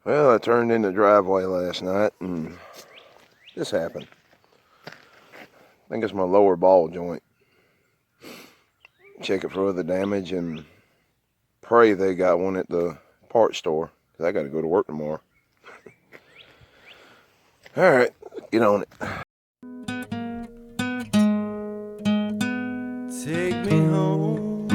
Well, I turned in the driveway last night and this happened. I think it's my lower ball joint. Check it for other damage and pray they got one at the parts store, because I got to go to work tomorrow. All right, get on it. Take me home.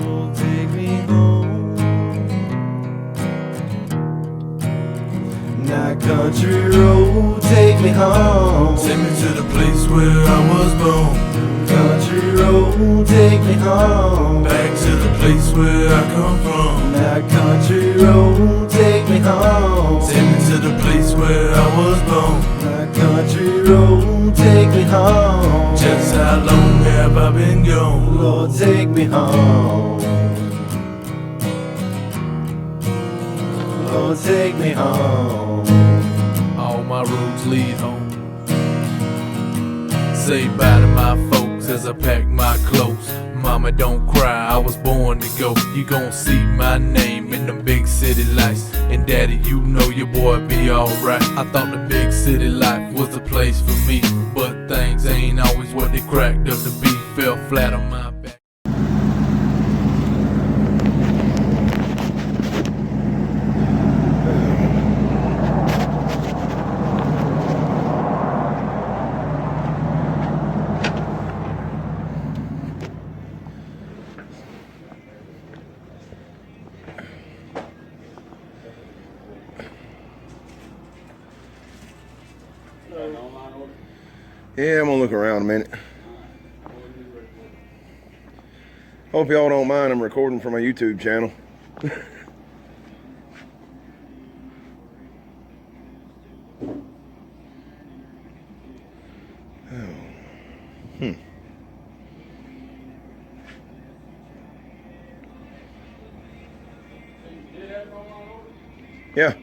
Oh, take me home. Not country road, take me home. Take me to the place where I was born. Country road, take me home. Back to the place where I come from. Not country road, take me home. Take me to the place where I was born. Not country road, take me home. Just how long have I been gone? Lord, take me home. Lord, take me home. All my roads lead home. Say bye to my folks as I pack my clothes. Mama, don't cry, I was born to go. You gon' see my name in the big city lights. And daddy, you know your boy be alright. I thought the big city life was the place for me, but things ain't always what they cracked up to be. Fell flat on my back. Yeah, I'm gonna look around a minute. Hope y'all don't mind, I'm recording for my YouTube channel. Yeah.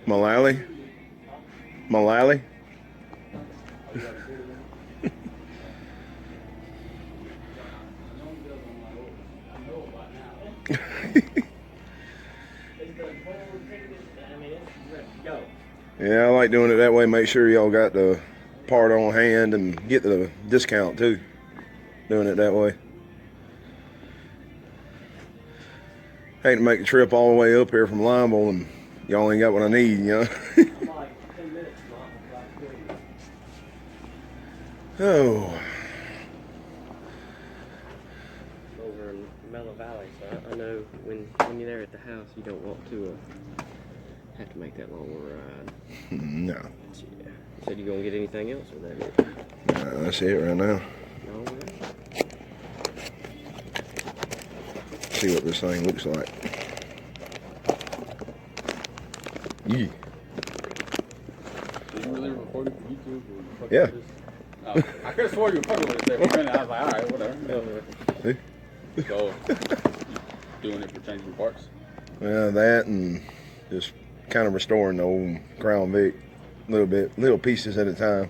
Mullally. Mullally. Yeah, I like doing it that way. Make sure y'all got the part on hand and get the discount too. Doing it that way. Hate to make the trip all the way up here from Limeville and y'all ain't got what I need, you know. Oh. Over in Mellow Valley, so I know when you're there at the house, you don't want to have to make that long ride. No. Yeah. You said you gonna get anything else with that? That's it right now. No, See what this thing looks like. Yeah. Did you really record it for YouTube? Or Yeah. I could have swore you were fucking with it there for a minute. I was like, alright, whatever. See? So, doing it for changing parts? Yeah, that and just kind of restoring the old Crown Vic a little bit, little pieces at a time.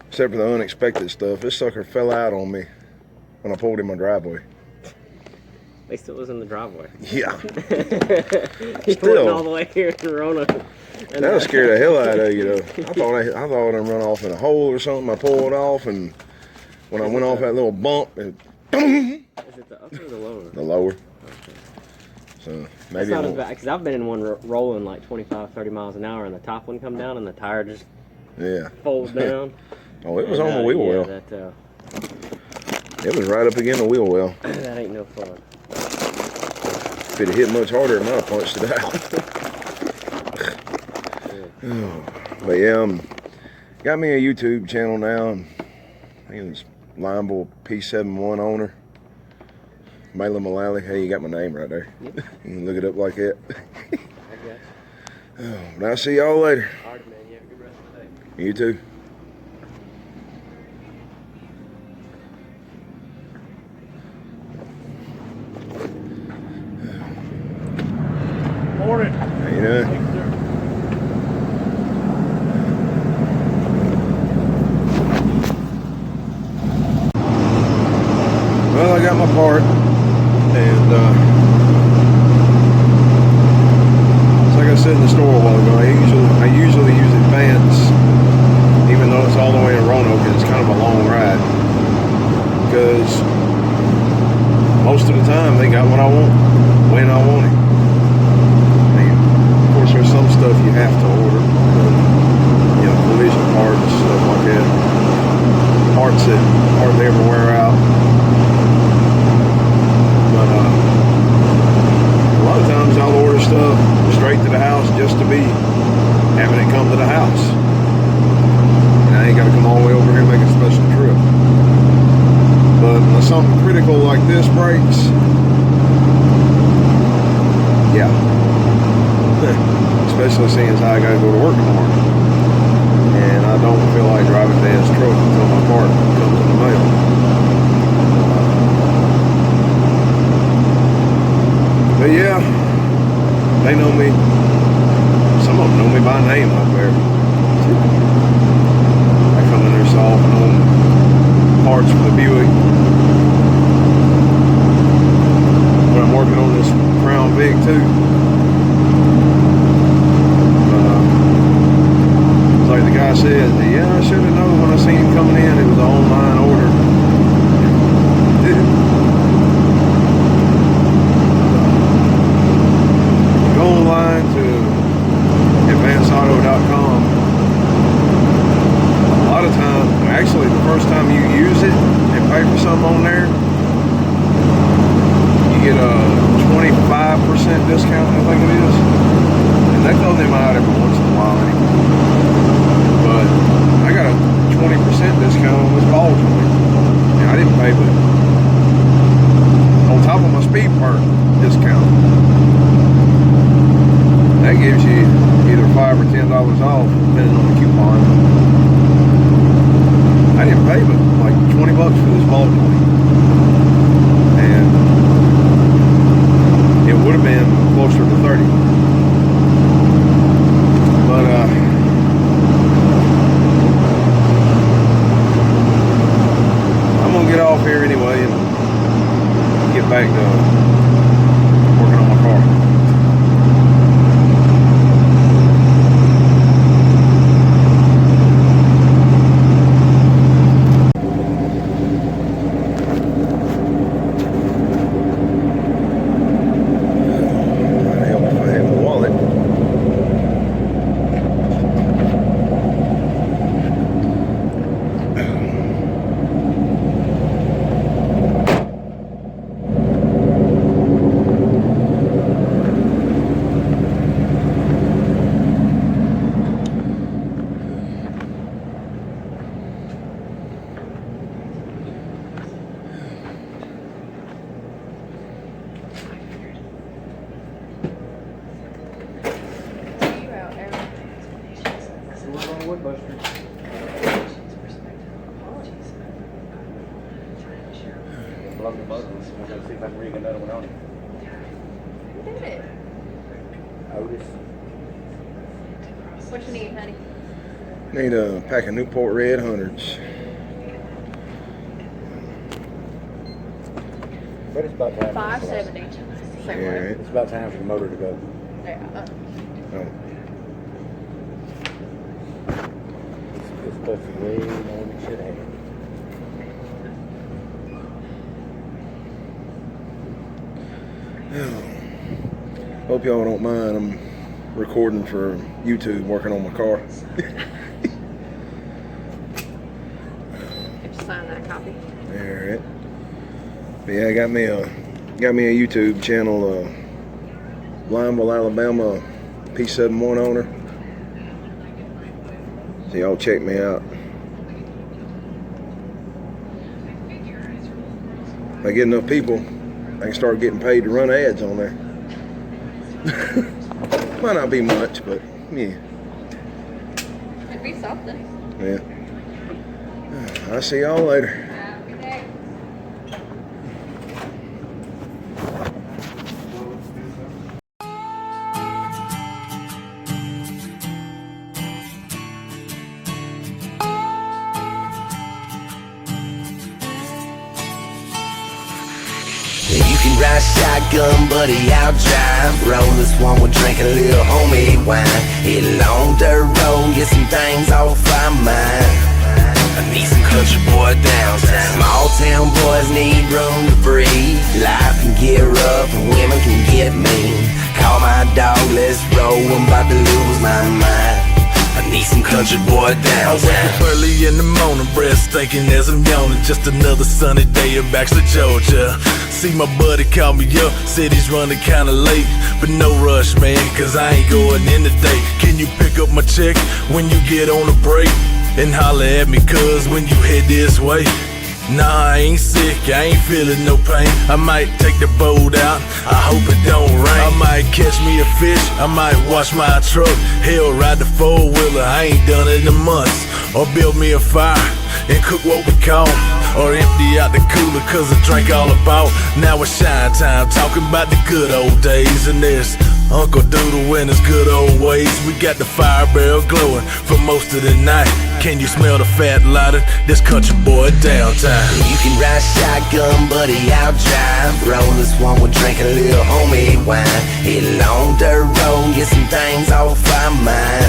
Except for the unexpected stuff. This sucker fell out on me when I pulled in my driveway. At least it was in the driveway. Yeah. You went all the way here to Rona. That'll scare the hell out of you, though. I thought I'd run off in a hole or something. I pulled off, and when I went off that little bump, it, is it the upper or the lower? The lower. Okay. So That's maybe not as bad, because I've been in one rolling like 25, 30 miles an hour, and the top one come down, and the tire just folds down. Oh, it was on the wheel well. Yeah, It was right up against the wheel well. that ain't no fun. If it had hit much harder, it might have punched it out. But yeah, got me a YouTube channel now. I think it's Limeville P71 owner. Mela Mullally. Hey, you got my name right there. Yep. You can look it up like that. I guess. But I'll see y'all later. All right, man. You have a good rest of the day. You too. Morning. How you doing? Well, I got my part, and like I said in the store a while ago, I usually use Advance, even though it's all the way in Roanoke, and it's kind of a long ride, because most of the time they got what I want when I want it. I mean, of course, there's some stuff you have to order, you know, collision parts, stuff like that, parts that hardly ever wear out. But a lot of times I'll order stuff straight to the house just to be having it come to the house. And I ain't got to come all the way over here and make a special trip. But when something critical like this breaks, yeah. Especially seeing as I got to go to work tomorrow. And I don't feel like driving Dad's truck until my part comes in the mail. But yeah, they know me. Some of them know me by name up there. I come in there so often on parts for the Buick. But I'm working on this Crown Vic too. It's like the guy said, yeah, I should have known when I seen him coming in, it was an online order. Go online to advanceauto.com. A lot of times, actually the first time you use it and pay for something on there, you get a 25% discount, I think it is. And they throw them out every once in a while anyway. But I got a 20% discount on this ball joint. And I didn't pay, but on top of my speed perk discount. That gives you either $5 or $10 off, depending on the coupon. I didn't pay but like 20 bucks for this ball joint. And it would have been closer to 30. But I'm gonna get off here anyway and get back to working on my car. What you need, honey? Need a pack of Newport Red 100s. But it's about time. $5.70. All right. It's about time for the motor to go. Yeah. Oh. It's supposed to be way more than it should have. Hope y'all don't mind. I'm recording for YouTube, working on my car. Just sign that copy. Alright. But yeah, I got me a YouTube channel, Lineville, Alabama, P71 owner. So y'all check me out. If I get enough people, I can start getting paid to run ads on there. Might not be much, but yeah. Could be something. Yeah. I'll see y'all later. Have a good day. You can ride shotgun, buddy, I'll drive. Roll this one, we'll drink a little homemade wine. Hit a long dirt road, get some things off our mind. I need some country boy downtown. Small town boys need room to breathe. Life can get rough and women can get mean. Call my dog, let's roll, I'm about to lose my mind. I need some country boy I wake downtown. up early in the morning, breath stinking as I'm yawning. Just another sunny day in Baxter, Georgia. See my buddy call me up, said he's running kinda late. But no rush, man, cause I ain't going in today. Can you pick up my check when you get on a break? And holler at me, cuz, when you head this way. Nah, I ain't sick, I ain't feeling no pain. I might take the boat out, I hope it don't rain. I might catch me a fish, I might wash my truck. Hell, ride the four-wheeler, I ain't done it in months. Or build me a fire and cook what we call. Or empty out the cooler, cause I drank all about. Now it's shine time, talking about the good old days. And there's Uncle Doodle and his good old ways. We got the fire barrel glowing for most of the night. Can you smell the fat lighter? This country boy downtown. You can ride shotgun, buddy, I'll drive. Roll this one, we'll drink a little homemade wine. Hit a long dirt road, get some things off our mind.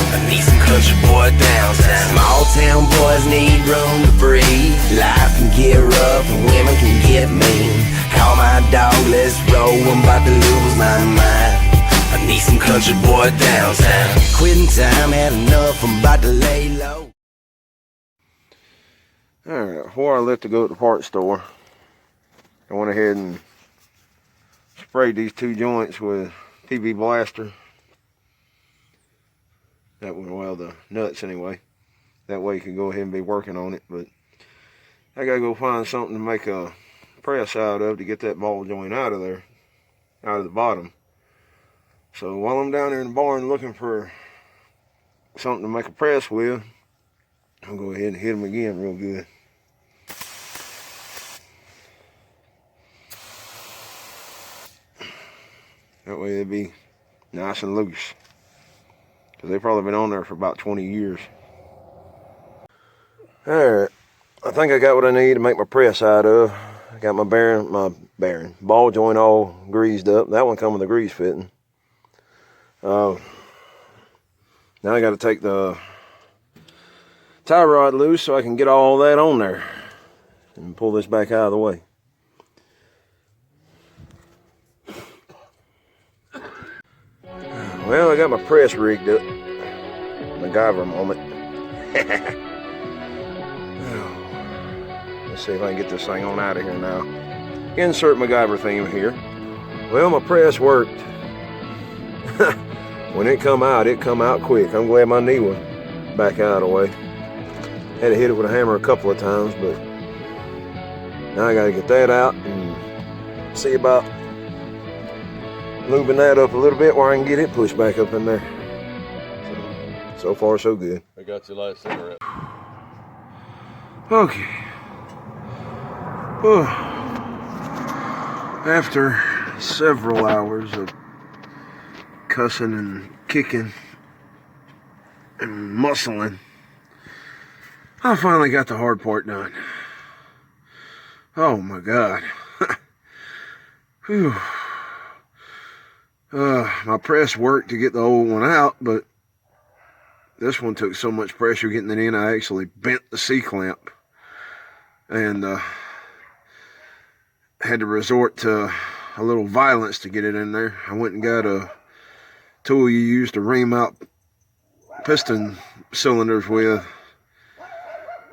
I need some country boy downtown. Small town boys need room to breathe. Life can get rough and women can get mean. Call my dog, let's roll, I'm about to lose my mind. I need some country boy downtown. Quitting time, had enough, I'm about to lay low. Alright, before I left to go to the parts store, I went ahead and sprayed these two joints with PB Blaster. That one, well, the nuts anyway. That way you can go ahead and be working on it. But I gotta go find something to make a press out of to get that ball joint out of there, out of the bottom. So while I'm down there in the barn looking for something to make a press with, I'll go ahead and hit them again real good. That way they'll be nice and loose. Because they've probably been on there for about 20 years. Alright, I think I got what I need to make my press out of. I got my ball joint all greased up. That one come with a grease fitting. Now I got to take the tie rod loose so I can get all that on there and pull this back out of the way. Well, I got my press rigged up. MacGyver moment. Let's see if I can get this thing on out of here now. Insert MacGyver theme here. Well, my press worked. When it come out quick. I'm glad my knee was back out of the way. Had to hit it with a hammer a couple of times, but now I got to get that out and see about lubing that up a little bit where I can get it pushed back up in there. So far, so good. I got your last cigarette. Okay. Oh. After several hours of cussing and kicking and muscling, I finally got the hard part done. Oh my God. Whew. My press worked to get the old one out, but this one took so much pressure getting it in, I actually bent the C-clamp and had to resort to a little violence to get it in there. I went and got a tool you use to ream out piston cylinders with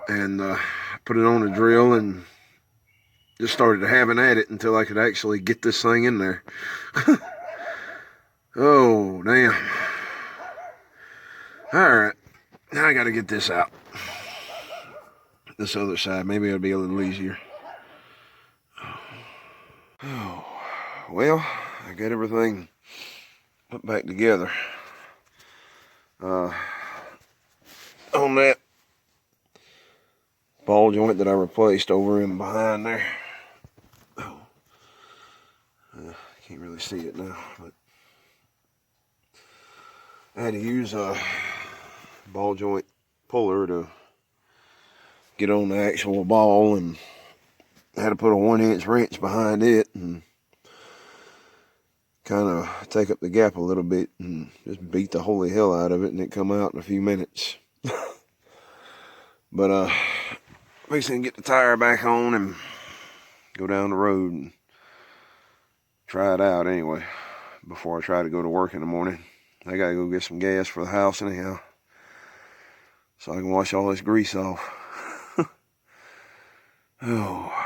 and put it on a drill and just started having at it until I could actually get this thing in there. Oh, damn. Alright, now I gotta get this out. This other side, maybe it'll be a little easier. Oh, well, I got everything put back together. On that ball joint that I replaced over in behind there. Oh, can't really see it now, but I had to use a ball joint puller to get on the actual ball and had to put a 1-inch wrench behind it and kind of take up the gap a little bit and just beat the holy hell out of it, and it come out in a few minutes. But fixing to get the tire back on and go down the road and try it out anyway before I try to go to work in the morning. I gotta go get some gas for the house anyhow, so I can wash all this grease off. Oh.